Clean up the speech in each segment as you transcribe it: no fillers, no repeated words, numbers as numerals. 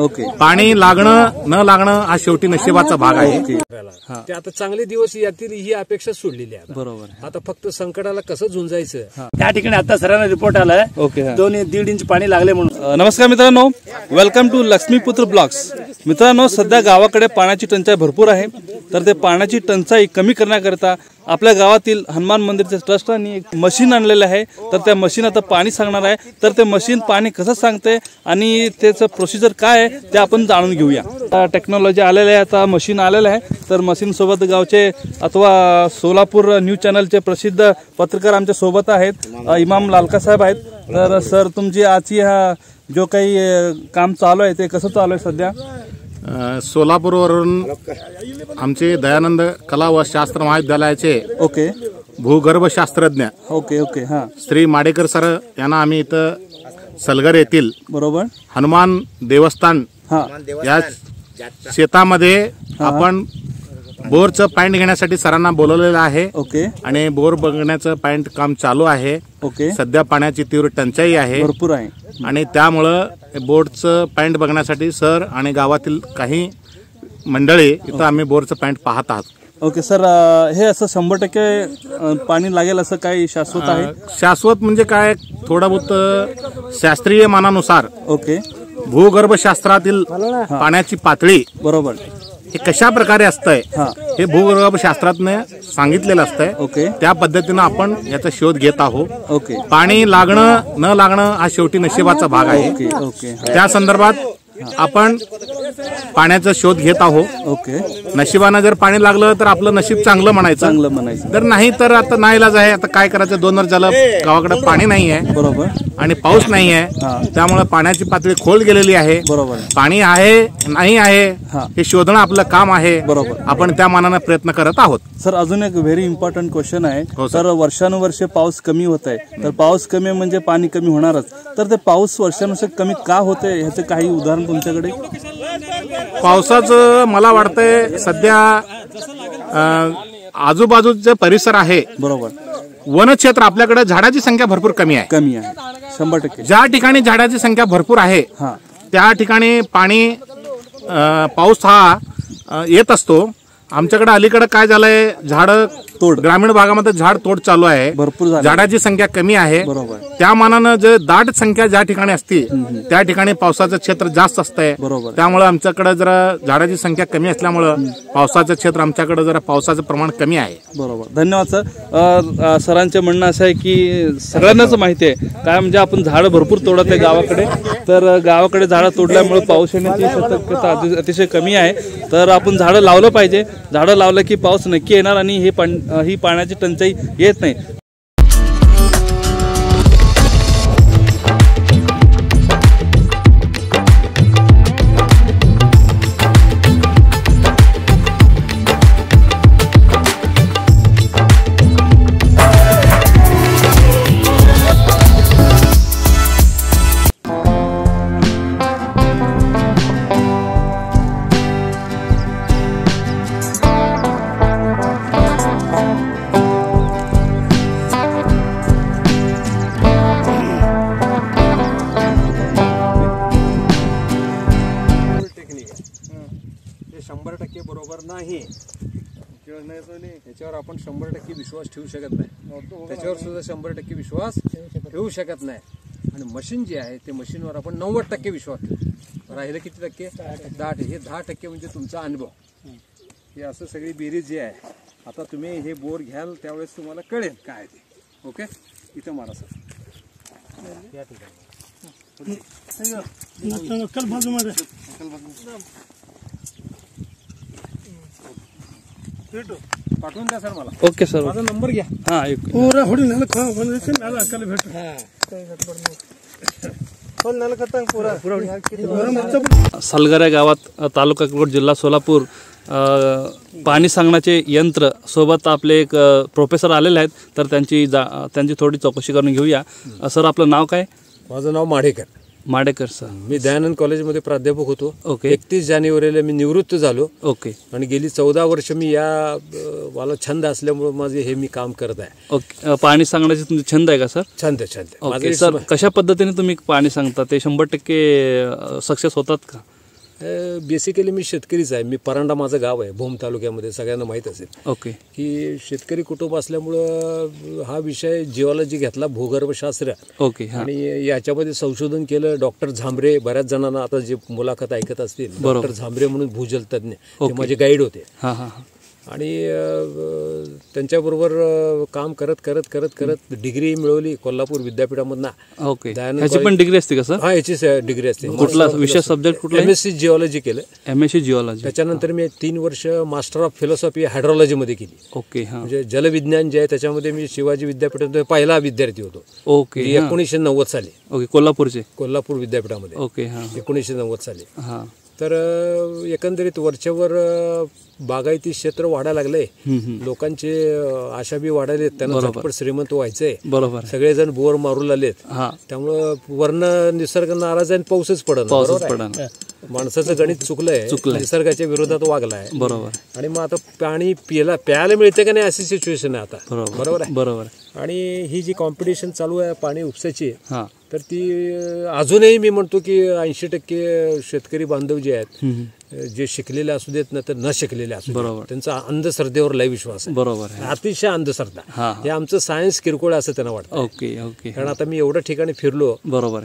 Okay. पाणी लागणं न लागणं हा शेवटी नशिबाचा भाग आहे. ते आता चांगले दिवस येतील ही अपेक्षा सोडलेली आहे. बरोबर. आता फक्त संकटाला कसं झुंजायचं त्या ठिकाणी आता सरांना रिपोर्ट आलाय. ओके. 2-1.5 इंच पाणी लागले म्हणून. नमस्कार मित्रांनो, वेलकम टू लक्ष्मीपुत्र ब्लॉग्स. मित्रांनो, सध्या गावाकडे पाण्याची टंचाई भरपूर आहे. तर ते पाण्याची टंचाई कमी करण्याकरता आपल्या गावातील हनुमान मंदिरच्या ट्रस्टने एक मशीन आणलेलं आहे. तर त्या मशीन आता पाणी सांगणार आहे. तर ते मशीन पाणी कसं सांगते आणि त्याचं प्रोसिजर काय आहे ते आपण जाणून घेऊया. टेक्नॉलॉजी आलेलं आहे, आता मशीन आलेलं आहे. तर मशीन सोबत गावचे अथवा सोलापूर न्यूज चॅनलचे प्रसिद्ध पत्रकार आमच्या सोबत आहेत. इमाम लालका साहेब आहेत. तर सर, तुमची आजची हा जो काही काम चालू आहे ते कसं चालू आहे सध्या? सोलापूरवरून आमचे दयानंद कला व शास्त्र महाविद्यालयाचे ओके भूगर्भशास्त्रज्ञ ओके ओके हां श्री माडेकर सर यांना आम्ही इथं सलगर येथील बरोबर हनुमान देवस्थान हां या शेतामध्ये आपण बोरचं पॉइंट घेण्यासाठी सरांना बोलवलेलं आहे. ओके. आणि बोर बघण्याचं पॉइंट काम चालू आहे. ओके. सध्या पाण्याची तीव्र टंचाई आहे, भरपूर आहे. आणि त्यामुळं बोरचं पॉइंट बघण्यासाठी सर आणि गावातील काही मंडळी इथं आम्ही बोरचं पॉइंट पाहत आहात. ओके सर, हे असं 100% पाणी लागेल असं काही शाश्वत आहे? शाश्वत म्हणजे काय, थोडं बहुत शास्त्रीय मानानुसार ओके भूगर्भशास्त्रातील पाण्याची पातळी बरोबर हे कशा प्रकारे असतंय हे भूगर्भशास्त्रातने सांगितलेलं असतंय. ओके. त्या पद्धतीनं आपण याचा शोध घेत आहोत. ओके. पाणी लागणं न लागणं हा शेवटी नशिबाचा भाग आहे. ओके ओके त्या संदर्भात आपण पाण्याचा शोध घेत आहोत. ओके. नशिबानं जर पाणी लागलं तर आपलं नशीब चांगलं म्हणायचं. तर नाही तर आता नाईलाज आहे. आता काय करायचं, 2 वर्ष झालं गावाकडे पाणी नाही आहे. बरोबर. आणि पाऊस नाही आहे, त्यामुळे पाण्याची पातळी खोल गेलेली आहे. बरोबर. पाणी आहे नाही आहे हे शोधणं आपलं काम आहे. बरोबर. आपण त्या मानाने प्रयत्न करत आहोत. सर, अजून एक व्हेरी इम्पॉर्टंट क्वेश्चन आहे. हो सर. तर वर्षानुवर्षे पाऊस कमी होत आहे, तर पाऊस कमी म्हणजे पाणी कमी होणारच. तर ते पाऊस वर्षानुवर्षे कमी का होते ह्याचे काही उदाहरण तुमच्याकडे? पावसाचं मला वाटतंय सध्या आजूबाजूचे परिसर आहे बरोबर, वनक्षेत्र आपल्याकडे झाडाची संख्या भरपूर कमी आहे. 100%. ज्या ठिकाणी झाडाची संख्या भरपूर आहे त्या ठिकाणी पाणी पाऊस हा येत असतो. आमच्याकडे अलीकडे काय झालंय, झाड तोड, ग्रामीण भागामध्ये झाड तोड चालू आहे. भरपूर झाडाची संख्या कमी आहे. बरोबर. त्या मानानं जे दाट संख्या ज्या ठिकाणी असते त्या ठिकाणी पावसाचं क्षेत्र जास्त असतंय. बरोबर. त्यामुळे आमच्याकडे जरा झाडाची संख्या कमी असल्यामुळं पावसाचं क्षेत्र आमच्याकडे जरा पावसाचं प्रमाण कमी आहे. बरोबर. धन्यवाद सर. सरांचे म्हणणं असं आहे की सगळ्यांनाच माहिती आहे काय, म्हणजे आपण झाडं भरपूर तोडत आहे गावाकडे. तर गावाकडे झाडं तोडल्यामुळे पाऊस येण्याची शक्यता अतिशय कमी आहे. तर आपण झाडं लावलं पाहिजे. झाडं लावलं की पाऊस नक्की येणार आणि ही पाण्याची टंचाई येत नाही. याच्यावर आपण 100% विश्वास ठेवू शकत नाही. त्याच्यावर सुद्धा 100% विश्वास ठेवू शकत नाही. आणि मशीन जे आहे ते मशीनवर आपण 90% विश्वास ठेवू. राहिलं किती टक्के? 10%. हे 10% म्हणजे तुमचा अनुभव. हे असं सगळी बेरीज जे आहे. आता तुम्ही हे बोर घ्याल त्यावेळेस तुम्हाला कळेल काय ते. ओके, इथं मारा सर. या ठिकाणी पाठवून द्या सर मला. ओके सर, माझा नंबर घ्या. सलगर या गावात तालुका अक्कलकोट जिल्हा सोलापूर पाणी सांगण्याचे यंत्र सोबत आपले एक प्रोफेसर आलेले आहेत. तर त्यांची थोडी चौकशी करून घेऊया. सर, आपलं नाव काय? माझं नाव माडेकर. माडेकर सर. मी दयानंद कॉलेजमध्ये प्राध्यापक होतो. ओके. 31 जानेवारीला मी निवृत्त झालो. ओके. आणि गेली 14 वर्ष मी या मला छंद असल्यामुळे माझे हे मी काम करत आहे. ओके. पाणी सांगण्याचे तुमचे छंद आहे का सर? छंद. ओके सर, कशा पद्धतीने तुम्ही पाणी सांगता ते 100% सक्सेस होतात का? बेसिकली मी शेतकरीच आहे. मी परांडा माझं गाव आहे, भूम तालुक्यामध्ये, सगळ्यांना माहीत असेल. ओके. की शेतकरी कुटुंब असल्यामुळं हा विषय जिओलॉजी घेतला, भूगर्भशास्त्र. ओके. आणि याच्यामध्ये संशोधन केलं. डॉक्टर झांबरे, बऱ्याच जणांना आता जे मुलाखत ऐकत असतील, डॉक्टर झांबरे म्हणून भूजलतज्ञ, ते माझे गाईड होते. हां हां. आणि त्यांच्याबरोबर काम करत करत करत करत डिग्री मिळवली कोल्हापूर विद्यापीठामधनं. ओके. ह्याची पण डिग्री असते का सर? हा, याची डिग्री असते. कुठला विषय, सब्जेक्ट कुठला? MSc जिओलॉजी केलं. MSc geology. त्याच्यानंतर मी 3 वर्ष मास्टर ऑफ फिलॉसॉफी हायड्रोलॉजी मध्ये केली. ओके. हां. म्हणजे जलविज्ञान जे आहे त्याच्यामध्ये मी शिवाजी विद्यापीठात पहिला विद्यार्थी होतो. ओके. 1990 साली. ओके. कोल्हापूरचे? कोल्हापूर विद्यापीठामध्ये. ओके. हां. 1990 साली. हां. तर एकंदरीत वरच्यावर बागायती क्षेत्र वाढायला लागले. लोकांचे आशा बी वाढायले, त्यांना झटपट श्रीमंत व्हायचंय. बरोबर. सगळेजण बोर मारू लागलेत. हां. त्यामुळं वर्ण निसर्ग नाराज आहे आणि पाऊसच पडत. माणसाचं गणित चुकलंय, निसर्गाच्या विरोधात वागलाय. बरोबर. आणि मग आता पाणी प्यायला मिळते का नाही अशी सिच्युएशन आहे आता. बरोबर आहे. बरोबर. आणि ही जी कॉम्पिटिशन चालू आहे पाणी उपसाची, तर ती अजूनही मी म्हणतो की 80% शेतकरी बांधव जे आहेत, जे शिकलेले असू देत ना तर न शिकलेले असू देत, त्यांचा अंधश्रद्धेवर लय विश्वास आहे. बरोबर. अतिशय अंधश्रद्धा. हे आमचं सायन्स किरकोळ असं त्यांना वाटतं. ओके. ओके. कारण आता मी एवढ्या ठिकाणी फिरलो. बरोबर.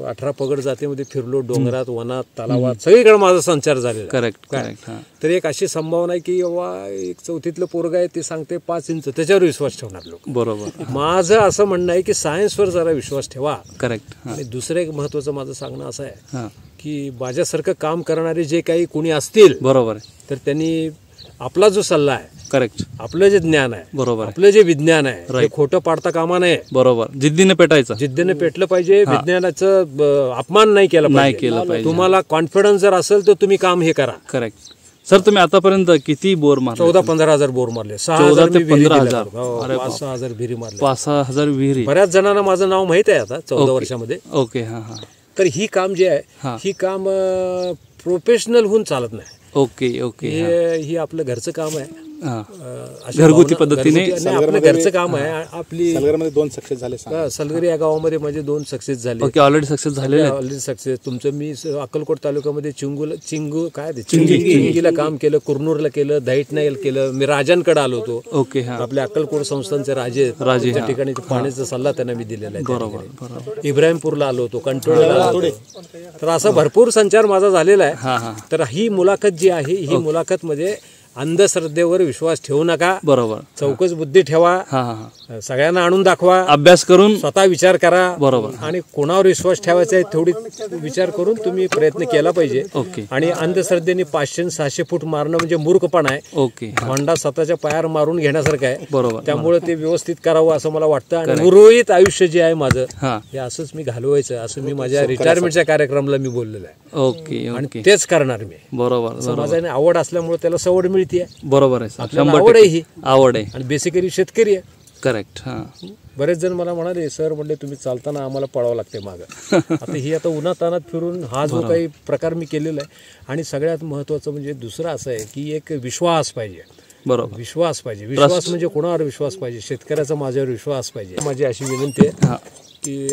18 पगड जातीमध्ये फिरलो, डोंगरात, वनात, तलावात, सगळीकडे माझा संचार झालेला. करेक्ट. करेक्ट. तर एक अशी संभावना आहे की बाबा एक 4थीतलं पोरगा आहे, ते सांगते 5 इंच, त्याच्यावर विश्वास ठेवणार लोक. बरोबर. माझं असं म्हणणं आहे की सायन्सवर जरा विश्वास ठेवा. करेक्ट. आणि दुसरं एक महत्वाचं माझं सांगणं असं आहे की माझ्यासारखं काम करणारे जे काही कोणी असतील, बरोबर, तर त्यांनी आपला जो सल्ला आहे, करेक्ट, आपलं जे ज्ञान आहे, बरोबर, आपलं जे विज्ञान आहे, ते खोटं पाडता कामा नये. बरोबर. जिद्दीने पेटायचं, जिद्दीने पेटलं पाहिजे. विज्ञानाचं अपमान नाही केला पाहिजे. तुम्हाला कॉन्फिडन्स जर असेल तर तुम्ही काम हे करा. करेक्ट. सर, तुम्ही आतापर्यंत किती बोर मारले? 14-15 हजार बोर मारले. 14 ते 15 हजार. 5-6 हजार विहिरी मारले. 5-6 हजार विहिरी. बऱ्याच जणांना माझं नाव माहित आहे आता 14 वर्षामध्ये. ओके. हा हा. तर ही काम जे आहे, ही काम प्रोफेशनल होऊन चालत नाही. ओके. ओके. ही आपलं घरचं काम आहे, घरगुती पद्धतीने आपलं घरचं काम आहे. आपली सलगरमध्ये 2 सक्सेस झाले. सलगरी या गावामध्ये माझे 2 सक्सेस झाले. ओके. ऑलरेडी सक्सेस झाले. Already success. तुमचं मी अक्कलकोट तालुक्यामध्ये चिंगीला काम केलं, कुरनूरला केलं, दहिटनाईला केलं. मी राजांकडे आलो होतो. ओके. आपल्या अक्कलकोट संस्थांचे राजे त्या ठिकाणी पाण्याचा सल्ला त्यांना मी दिलेला आहे. बरोबर. इब्राहिमपूरला आलो होतो, कंट्रोलला आलो होतो. तर असा भरपूर संचार माझा झालेला आहे. तर ही मुलाखत जी आहे, ही मुलाखत मध्ये अंधश्रद्धेवर विश्वास ठेवू नका. बरोबर. चौकस बुद्धी ठेवा. सगळ्यांना आणून दाखवा. अभ्यास करून स्वतः विचार करा. बरोबर. आणि कोणावर विश्वास ठेवायचा आहे थोडी विचार करून तुम्ही प्रयत्न केला पाहिजे. ओके. आणि अंधश्रद्धेने 500-600 फूट मारणं म्हणजे मूर्खपणा आहे. ओके. होंडा स्वतःच्या पायावर मारून घेण्यासारखं आहे. बरोबर. त्यामुळे ते व्यवस्थित करावं असं मला वाटतं. आणि उर्वरित आयुष्य जे आहे माझं, हे असंच मी घालवायचं, असं मी माझ्या रिटायरमेंटच्या कार्यक्रमाला मी बोललेलं आहे. ओके. आणि तेच करणार मी. बरोबर. समाजाने आवड असल्यामुळे त्याला सवड मिळते. बरोबर आहे. आवड आहे, ही आवड आहे. आणि बेसिकली शेतकरी आहे. करेक्ट. बरेच जण मला म्हणाले, सर म्हणले तुम्ही चालताना आम्हाला पळावं लागते मागं. आता ही आता उन्हातानात फिरून हा जो काही प्रकार मी केलेला आहे. आणि सगळ्यात महत्वाचं म्हणजे दुसरं असं आहे की एक विश्वास पाहिजे. बरोबर. विश्वास पाहिजे. विश्वास म्हणजे कोणावर विश्वास पाहिजे? शेतकऱ्याचा माझ्यावर विश्वास पाहिजे. माझी अशी विनंती आहे की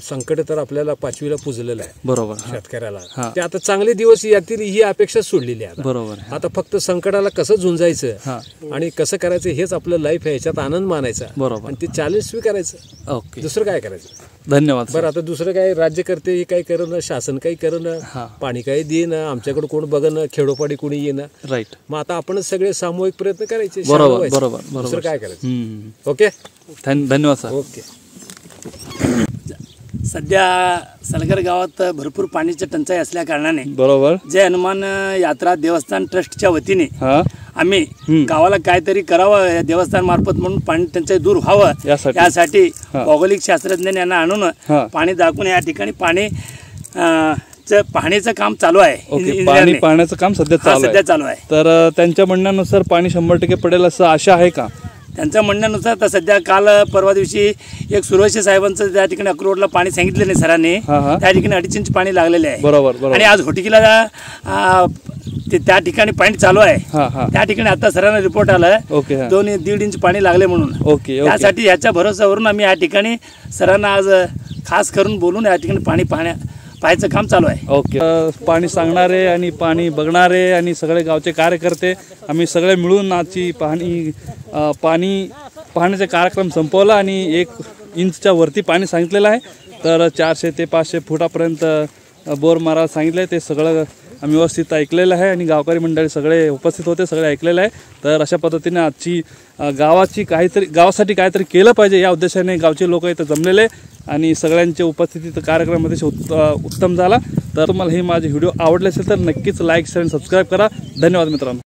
संकट तर आपल्याला 5वीला पुजलेलं आहे. बरोबर. शेतकऱ्याला ते आता चांगले दिवस यातील ही अपेक्षा सोडलेली आहे. बरोबर. आता फक्त संकटाला कसं झुंजायचं आणि कसं करायचं हेच आपलं लाईफ आहे. याच्यात आनंद मानायचा. बरोबर. आणि ते चॅलेंज स्वीकारायचं. ओके. दुसरं काय करायचं? धन्यवाद. बरं, आता दुसरं काय, राज्यकर्ते हे काही करणं, शासन काही करणं, पाणी काही देणं, आमच्याकडे कोण बघणं, खेडोपाडी कोणी येणं. राईट. मग आता आपणच सगळे सामूहिक प्रयत्न करायचे. बरोबर. बरोबर. दुसरं काय करायचं? ओके. धन्यवाद सर. ओके. सध्या सलगर गावात भरपूर पाण्याची टंचाई असल्या कारणाने, बरोबर, जय हनुमान यात्रा देवस्थान ट्रस्टच्या वतीने आम्ही गावाला काहीतरी करावं या देवस्थान मार्फत, म्हणून पाणी टंचाई दूर व्हावं यासाठी भौगोलिक शास्त्रज्ञांनी यांना आणून पाणी दाखवून या ठिकाणी पाण्याचं काम चालू आहे. पाण्याचं काम सध्या चालू आहे. तर त्यांच्या म्हणण्यानुसार पाणी 100% पडेल असं आशा आहे का? त्यांच्या म्हणण्यानुसार तर सध्या काल परवा दिवशी एक सुरवशी साहेबांचं त्या ठिकाणी अक्रोडला पाणी सांगितले नाही सरांनी, त्या ठिकाणी 2.5 इंच पाणी लागलेले आहे. बरोबर. आणि आज होटिकीला त्या ठिकाणी पाणी चालू आहे. त्या ठिकाणी आता सरांना रिपोर्ट आलाय 2-1.5 इंच पाणी लागले म्हणून. त्यासाठी याच्या भरोश्यावरून आम्ही या ठिकाणी सरांना आज खास करून बोलून या ठिकाणी पाहायचं काम चालू आहे. ओके. पाणी सांगणारे आणि पाणी बघणारे आणि सगळे गावचे कार्यकर्ते आम्ही सगळे मिळून आजची पाणी पाहण्याचा कार्यक्रम संपवला आणि 1 इंचच्या वरती पाणी सांगितलेलं आहे. तर 400 ते 500 फुटापर्यंत बोर मारायला सांगितलं आहे. ते सगळं आम्ही व्यवस्थित ऐकलेलं आहे आणि गावकरी मंडळी सगळे उपस्थित होते, सगळे ऐकलेलं आहे. तर अशा पद्धतीने आजची गावासाठी काहीतरी केलं पाहिजे या उद्देशाने गावचे लोक इथं जमलेले आणि सगळ्यांच्या उपस्थितीत कार्यक्रम उत्तम झाला. तर तुम्हाला हे माझे व्हिडिओ आवडले असेल तर नक्कीच लाईक शेअर आणि सबस्क्राईब करा. धन्यवाद मित्रांनो.